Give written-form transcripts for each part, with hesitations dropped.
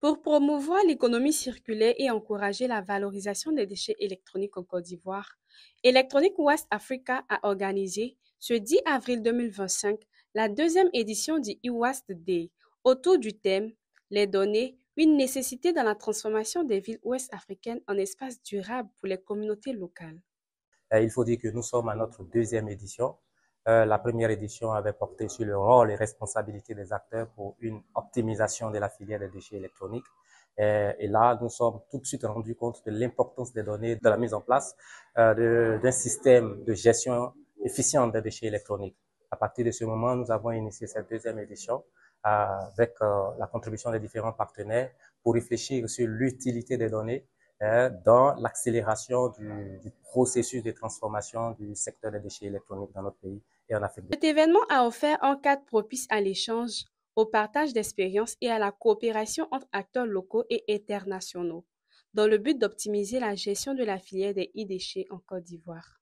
Pour promouvoir l'économie circulaire et encourager la valorisation des déchets électroniques en Côte d'Ivoire, Electronic West Africa a organisé, ce 10 avril 2025, la deuxième édition du e-Waste Day, autour du thème Les données, une nécessité dans la transformation des villes ouest africaines en espaces durables pour les communautés locales. Il faut dire que nous sommes à notre deuxième édition. La première édition avait porté sur le rôle et responsabilité des acteurs pour une optimisation de la filière des déchets électroniques. Et là, nous sommes tout de suite rendus compte de l'importance des données, de la mise en place d'un système de gestion efficiente des déchets électroniques. À partir de ce moment, nous avons initié cette deuxième édition avec la contribution des différents partenaires pour réfléchir sur l'utilité des données dans l'accélération du processus de transformation du secteur des déchets électroniques dans notre pays et en Afrique. Cet événement a offert un cadre propice à l'échange, au partage d'expériences et à la coopération entre acteurs locaux et internationaux, dans le but d'optimiser la gestion de la filière des e-déchets en Côte d'Ivoire.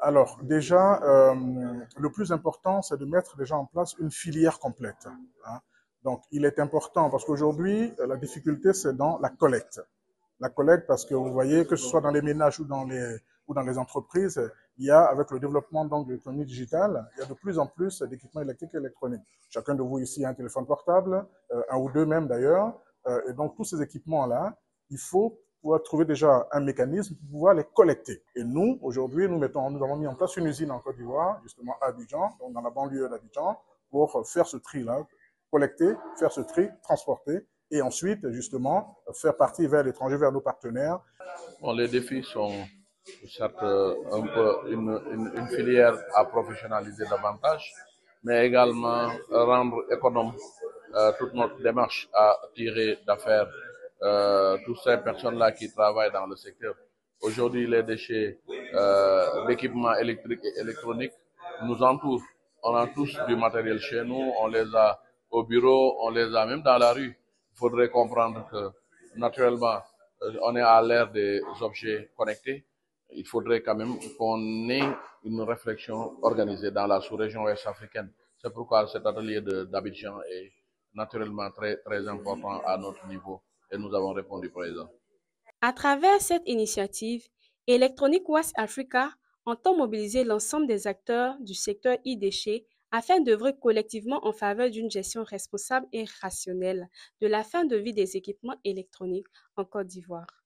Alors, déjà, le plus important, c'est de mettre déjà en place une filière complète, hein. Donc, il est important parce qu'aujourd'hui, la difficulté, c'est dans la collecte. La collecte, parce que vous voyez, que ce soit dans les ménages ou dans les entreprises, il y a, avec le développement donc, de l'économie digitale, il y a de plus en plus d'équipements électriques et électroniques. Chacun de vous ici a un téléphone portable, un ou deux même d'ailleurs. Et donc, tous ces équipements-là, il faut pouvoir trouver déjà un mécanisme pour pouvoir les collecter. Et nous, aujourd'hui, nous avons mis en place une usine en Côte d'Ivoire, justement à Abidjan, donc dans la banlieue d'Abidjan, pour faire ce tri-là, collecter, faire ce tri, transporter, et ensuite, justement, faire partie vers l'étranger, vers nos partenaires. Bon, les défis sont certes un peu une filière à professionnaliser davantage, mais également rendre économe toute notre démarche à tirer d'affaires toutes ces personnes-là qui travaillent dans le secteur. Aujourd'hui, les déchets d'équipements électriques et électroniques nous entourent. On a tous du matériel chez nous, on les a au bureau, on les a même dans la rue. Il faudrait comprendre que, naturellement, on est à l'ère des objets connectés. Il faudrait quand même qu'on ait une réflexion organisée dans la sous-région ouest africaine. C'est pourquoi cet atelier d'Abidjan est naturellement très important à notre niveau et nous avons répondu présent. À travers cette initiative, Electronic West Africa entend mobiliser l'ensemble des acteurs du secteur e-déchets afin d'œuvrer collectivement en faveur d'une gestion responsable et rationnelle de la fin de vie des équipements électroniques en Côte d'Ivoire.